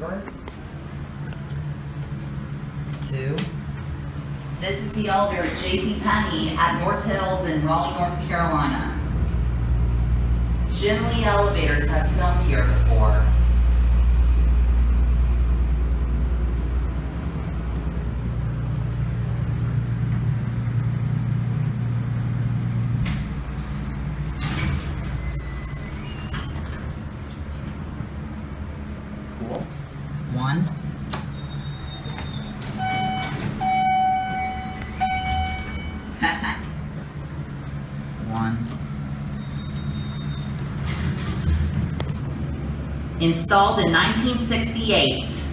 over to. This is the elevator at JCPenney at North Hills in Raleigh, North Carolina. Jim Lee Elevators has filmed here before. Cool. One. One. Installed in 1968.